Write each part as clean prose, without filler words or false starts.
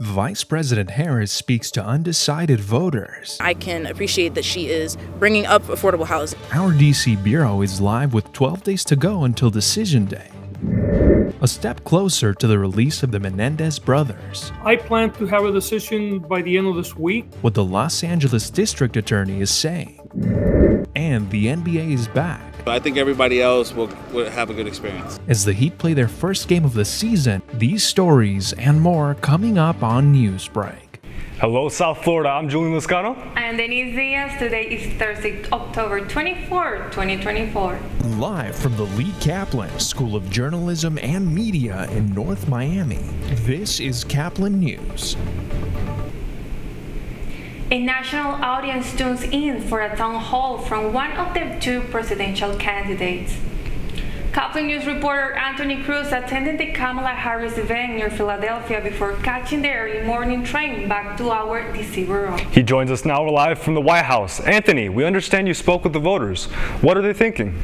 Vice President Harris speaks to undecided voters. I can appreciate that she is bringing up affordable housing. Our DC Bureau is live with 12 days to go until Decision Day. A step closer to the release of the Menendez brothers. I plan to have a decision by the end of this week. What the Los Angeles District Attorney is saying. And the NBA is back. I think everybody else will have a good experience. As the Heat play their first game of the season, these stories and more coming up on Newsbreak. Hello, South Florida. I'm Julian Lascano. And Denise Diaz. Today is Thursday, October 24, 2024. Live from the Lee Caplin School of Journalism and Media in North Miami, this is Caplin News. A national audience tunes in for a town hall from one of the two presidential candidates. Caplin News reporter Anthony Cruz attended the Kamala Harris event near Philadelphia before catching the early morning train back to our DC bureau. He joins us now live from the White House. Anthony, we understand you spoke with the voters. What are they thinking?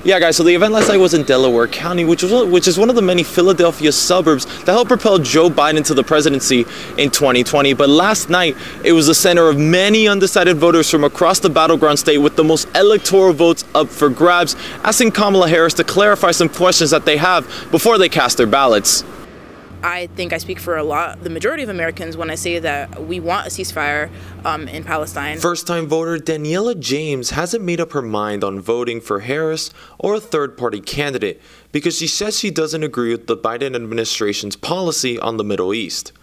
Yeah, guys, so the event last night was in Delaware County, which is one of the many Philadelphia suburbs that helped propel Joe Biden to the presidency in 2020. But last night, it was the center of many undecided voters from across the battleground state with the most electoral votes up for grabs, asking Kamala Harris to clarify some questions that they have before they cast their ballots. I think I speak for the majority of Americans when I say that we want a ceasefire in Palestine. First-time voter Daniela James hasn't made up her mind on voting for Harris or a third-party candidate because she says she doesn't agree with the Biden administration's policy on the Middle East.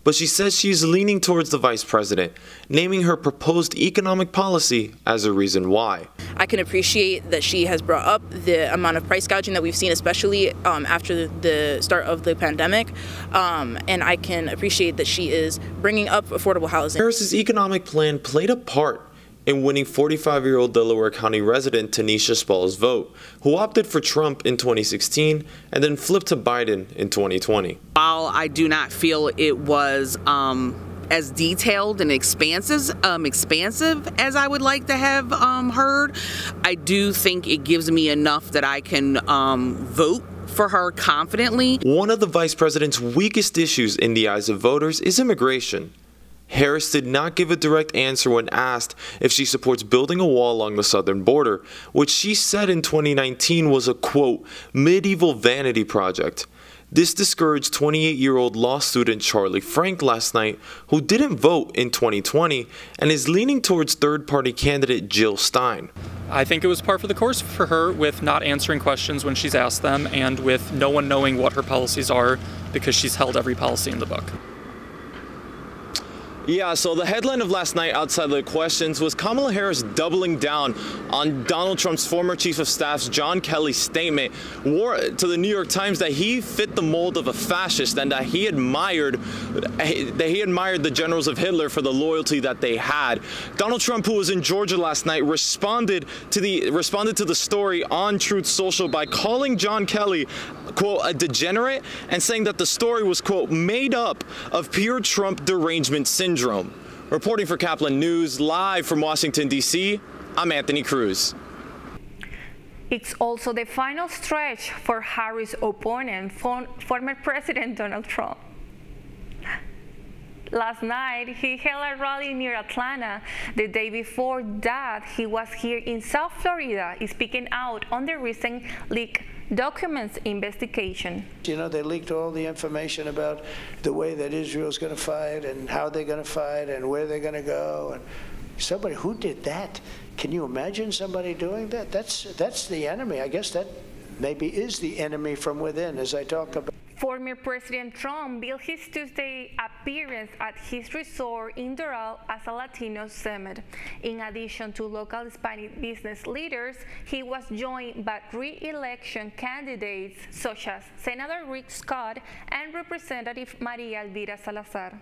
But she says she's leaning towards the vice president, naming her proposed economic policy as a reason why. I can appreciate that she has brought up the amount of price gouging that we've seen, especially after the start of the pandemic, and I can appreciate that she is bringing up affordable housing. Harris's economic plan played a part in winning 45-year-old Delaware County resident Tanisha Spall's vote, who opted for Trump in 2016 and then flipped to Biden in 2020. While I do not feel it was as detailed and expansive as I would like to have heard, I do think it gives me enough that I can vote for her confidently. One of the vice president's weakest issues in the eyes of voters is immigration. Harris did not give a direct answer when asked if she supports building a wall along the southern border, which she said in 2019 was a, quote, medieval vanity project. This discouraged 28-year-old law student Charlie Frank last night, who didn't vote in 2020 and is leaning towards third-party candidate Jill Stein. I think it was par for the course for her with not answering questions when she's asked them and with no one knowing what her policies are because she's held every policy in the book. Yeah, so the headline of last night outside the questions was Kamala Harris doubling down on Donald Trump's former chief of staff's John Kelly's statement to the New York Times that he fit the mold of a fascist and that he admired the generals of Hitler for the loyalty that they had. Donald Trump, who was in Georgia last night, responded to the story on Truth Social by calling John Kelly, quote, a degenerate, and saying that the story was, quote, made up of pure Trump derangement syndrome. Reporting for Caplin News, live from Washington, D.C., I'm Anthony Cruz. It's also the final stretch for Harris' opponent, former President Donald Trump. Last night, he held a rally near Atlanta. The day before that, he was here in South Florida, speaking out on the recent leak documents investigation. You know, they leaked all the information about the way that Israel's going to fight and how they're going to fight and where they're going to go. And somebody who did that? Can you imagine somebody doing that? That's the enemy. I guess that maybe is the enemy from within, as I talk about. Former President Trump built his Tuesday appearance at his resort in Doral as a Latino summit. In addition to local Hispanic business leaders, he was joined by re-election candidates such as Senator Rick Scott and Representative Maria Elvira Salazar.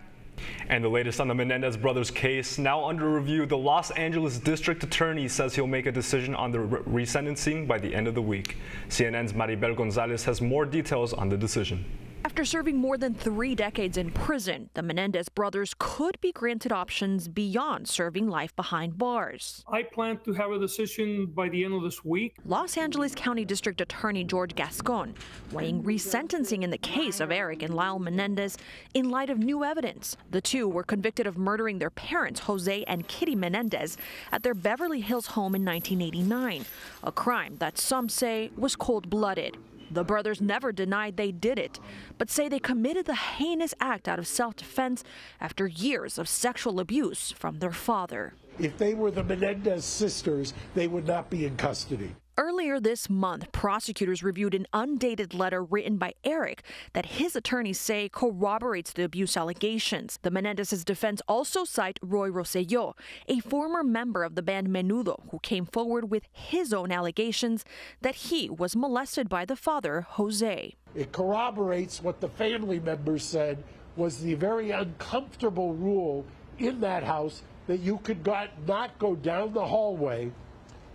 And the latest on the Menendez brothers case, now under review, the Los Angeles District Attorney says he'll make a decision on the resentencing by the end of the week. CNN's Maribel Gonzalez has more details on the decision. After serving more than 3 decades in prison, the Menendez brothers could be granted options beyond serving life behind bars. I plan to have a decision by the end of this week. Los Angeles County District Attorney George Gascon weighing resentencing in the case of Eric and Lyle Menendez in light of new evidence. The two were convicted of murdering their parents, Jose and Kitty Menendez, at their Beverly Hills home in 1989, a crime that some say was cold-blooded. The brothers never denied they did it, but say they committed the heinous act out of self-defense after years of sexual abuse from their father. If they were the Menendez sisters, they would not be in custody. Earlier this month, prosecutors reviewed an undated letter written by Eric that his attorneys say corroborates the abuse allegations. The Menendez's defense also cite Roy Rosselló, a former member of the band Menudo, who came forward with his own allegations that he was molested by the father, Jose. It corroborates what the family members said was the very uncomfortable rule in that house that you could not go down the hallway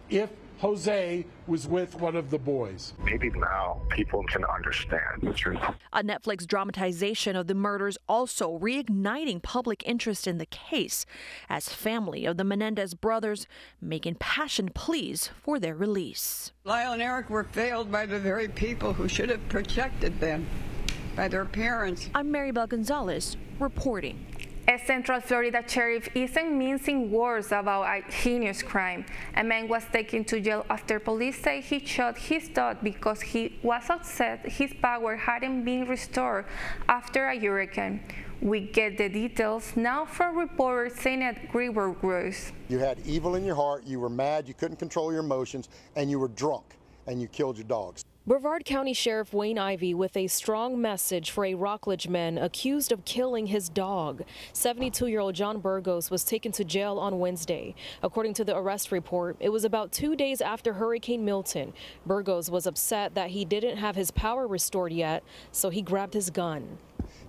if Jose was with one of the boys. Maybe now people can understand the truth. A Netflix dramatization of the murders also reigniting public interest in the case as family of the Menendez brothers make impassioned pleas for their release. Lyle and Eric were failed by the very people who should have protected them, by their parents. I'm Maribel Gonzalez reporting. A Central Florida sheriff isn't mincing words about a heinous crime. A man was taken to jail after police say he shot his dog because he was upset his power hadn't been restored after a hurricane. We get the details now from reporter Zeynep Grieber-Gross. You had evil in your heart, you were mad, you couldn't control your emotions, and you were drunk, and you killed your dogs. Brevard County Sheriff Wayne Ivey with a strong message for a Rockledge man accused of killing his dog. 72-year-old John Burgos was taken to jail on Wednesday. According to the arrest report, it was about 2 days after Hurricane Milton. Burgos was upset that he didn't have his power restored yet, so he grabbed his gun.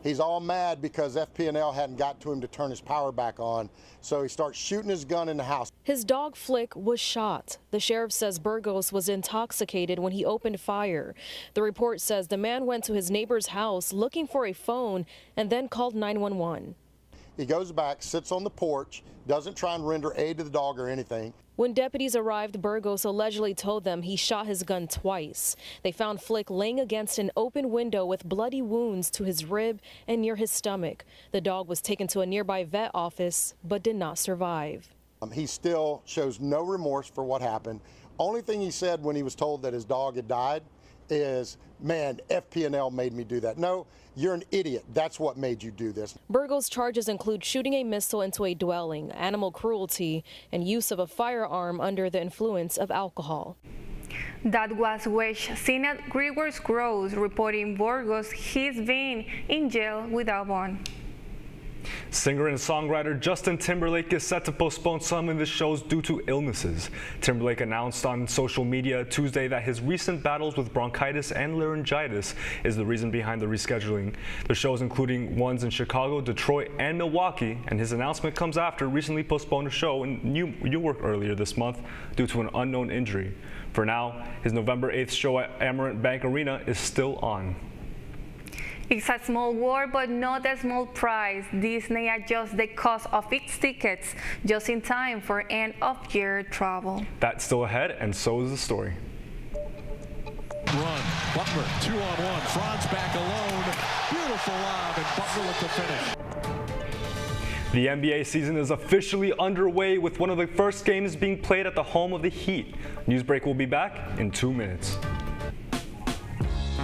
He's all mad because FP&L hadn't got to him to turn his power back on, so he starts shooting his gun in the house. His dog Flick was shot. The sheriff says Burgos was intoxicated when he opened fire. The report says the man went to his neighbor's house looking for a phone and then called 911. He goes back, sits on the porch, doesn't try and render aid to the dog or anything. When deputies arrived, Burgos allegedly told them he shot his gun twice. They found Flick laying against an open window with bloody wounds to his rib and near his stomach. The dog was taken to a nearby vet office, but did not survive. He still shows no remorse for what happened. Only thing he said when he was told that his dog had died is, man, FP&L made me do that. No, you're an idiot. That's what made you do this. Burgos' charges include shooting a missile into a dwelling, animal cruelty, and use of a firearm under the influence of alcohol. That was which Zeynep Grieber-Gross reporting Burgos. He's been in jail without bond. Singer and songwriter Justin Timberlake is set to postpone some of his shows due to illnesses. Timberlake announced on social media Tuesday that his recent battles with bronchitis and laryngitis is the reason behind the rescheduling. The shows, including ones in Chicago, Detroit, and Milwaukee, and his announcement comes after recently postponed a show in Newark earlier this month due to an unknown injury. For now, his November 8th show at Amerant Bank Arena is still on. It's a small war, but not a small prize. Disney adjusts the cost of its tickets just in time for end-of-year travel. That's still ahead, and so is the story. Run. Butler, 2-on-1. Franz back alone. Beautiful lob, and Butler with the finish. The NBA season is officially underway with one of the first games being played at the home of the Heat. Newsbreak will be back in 2 minutes.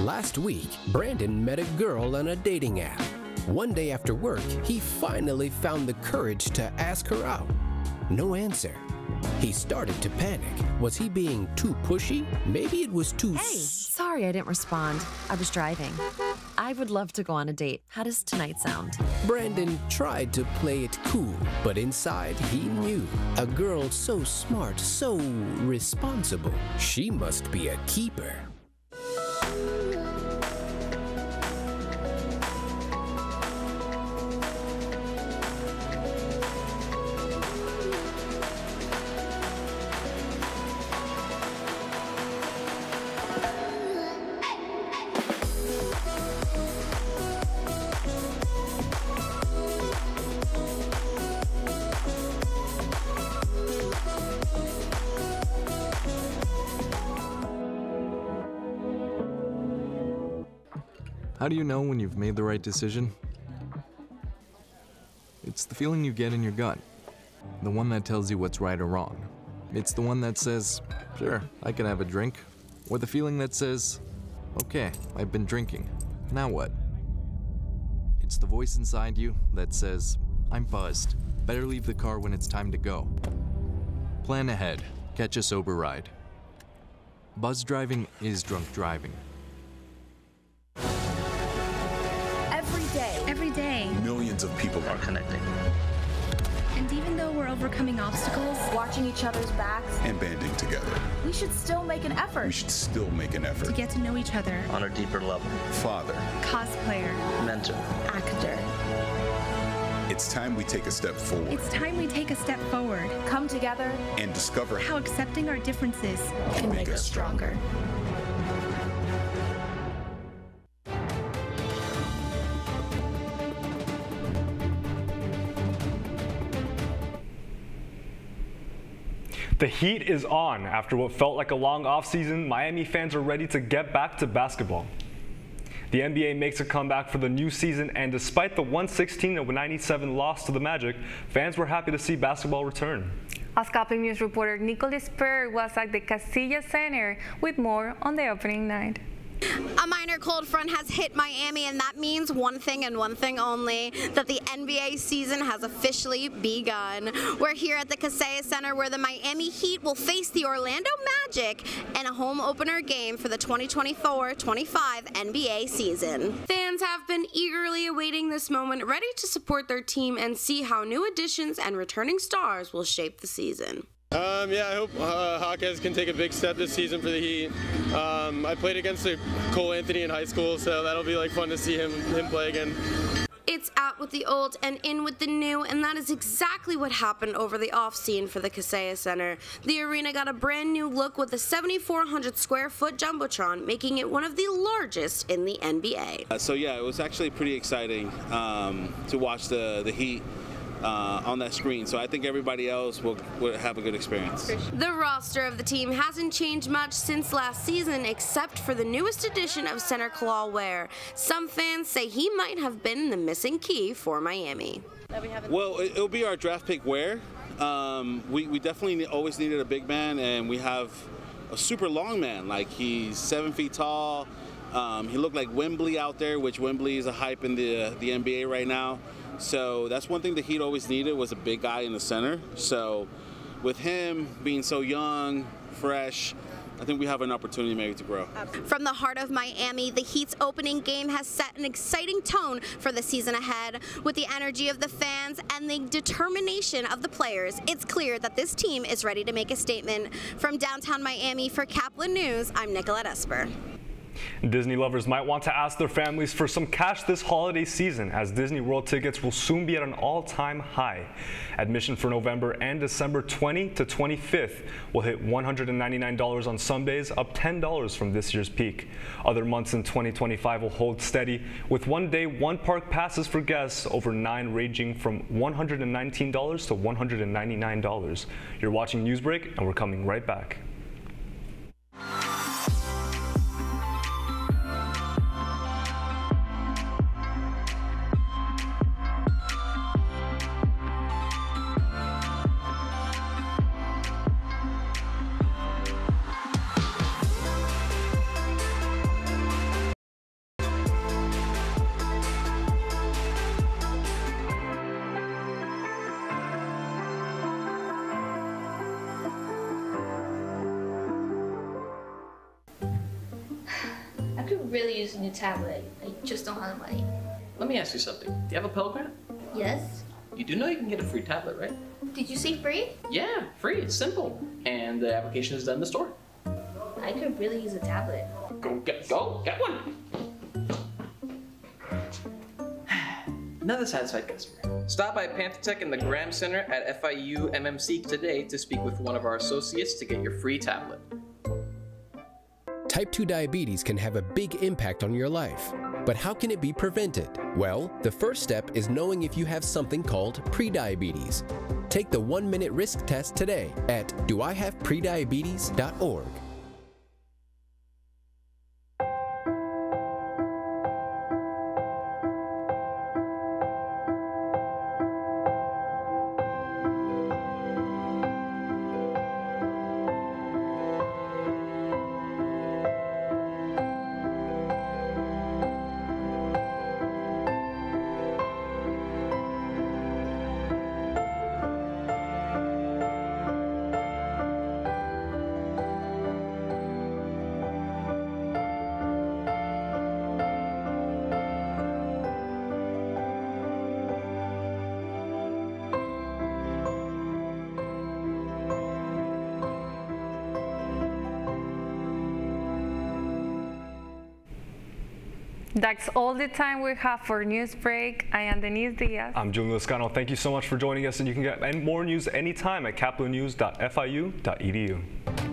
Last week, Brandon met a girl on a dating app. One day after work, he finally found the courage to ask her out. No answer. He started to panic. Was he being too pushy? Maybe it was too... Hey, sorry I didn't respond. I was driving. I would love to go on a date. How does tonight sound? Brandon tried to play it cool, but inside he knew. A girl so smart, so responsible. She must be a keeper. How do you know when you've made the right decision? It's the feeling you get in your gut. The one that tells you what's right or wrong. It's the one that says, sure, I can have a drink. Or the feeling that says, okay, I've been drinking. Now what? It's the voice inside you that says, I'm buzzed. Better leave the car when it's time to go. Plan ahead. Catch a sober ride. Buzz driving is drunk driving. Every day, millions of people are connecting. And even though we're overcoming obstacles, watching each other's backs, And banding together. we should still make an effort We should still make an effort. to get to know each other. On a deeper level. Father. Cosplayer, Mentor. actor. It's time we take a step forward. It's time we take a step forward. Come together And discover how accepting our differences can make us stronger. The heat is on. After what felt like a long offseason, Miami fans are ready to get back to basketball. The NBA makes a comeback for the new season, and despite the 116-97 loss to the Magic, fans were happy to see basketball return. As Caplin News reporter Nicholas Spur was at the Casilla Center with more on the opening night. A minor cold front has hit Miami, and that means one thing and one thing only, that the NBA season has officially begun. We're here at the Casilla Center where the Miami Heat will face the Orlando Magic in a home opener game for the 2024-25 NBA season. Fans have been eagerly awaiting this moment, ready to support their team and see how new additions and returning stars will shape the season. Yeah, I hope Hawkes can take a big step this season for the Heat. I played against Cole Anthony in high school, so that'll be like fun to see him play again. It's out with the old and in with the new, and that is exactly what happened over the off-scene for the Casilla Center. The arena got a brand new look with a 7,400 square foot Jumbotron, making it one of the largest in the NBA. So yeah, it was actually pretty exciting to watch the Heat on that screen, so I think everybody else will have a good experience. The roster of the team hasn't changed much since last season, except for the newest addition of center Kalal Ware. Some fans say he might have been the missing key for Miami. Well, it'll be our draft pick Ware. We definitely always needed a big man, and we have a super long man. Like, he's 7 feet tall. He looked like Wembley out there, which Wembley is a hype in the NBA right now. So that's one thing the Heat always needed, was a big guy in the center. So with him being so young, fresh, I think we have an opportunity maybe to grow. From the heart of Miami, the Heat's opening game has set an exciting tone for the season ahead. With the energy of the fans and the determination of the players, it's clear that this team is ready to make a statement. From downtown Miami for Caplin News, I'm Nicolette Esper. Disney lovers might want to ask their families for some cash this holiday season, as Disney World tickets will soon be at an all-time high. Admission for November and December 20 to 25th will hit $199 on some days, up $10 from this year's peak. Other months in 2025 will hold steady, with one-day, one-park passes for guests over 9 ranging from $119 to $199. You're watching Newsbreak, and we're coming right back. I could really use a new tablet. I just don't have the money. Let me ask you something. Do you have a Pell Grant? Yes? You do know you can get a free tablet, right? Did you say free? Yeah, free. It's simple. And the application is done in the store. I could really use a tablet. Go get one. Another satisfied customer. Stop by PantherTech in the Graham Center at FIU MMC today to speak with one of our associates to get your free tablet. Type 2 diabetes can have a big impact on your life. But how can it be prevented? Well, the first step is knowing if you have something called prediabetes. Take the 1-minute risk test today at doihaveprediabetes.org. That's all the time we have for Newsbreak. I am Denise Diaz. I'm Julian Lascano. Thank you so much for joining us, and you can get more news anytime at caplinnews.fiu.edu.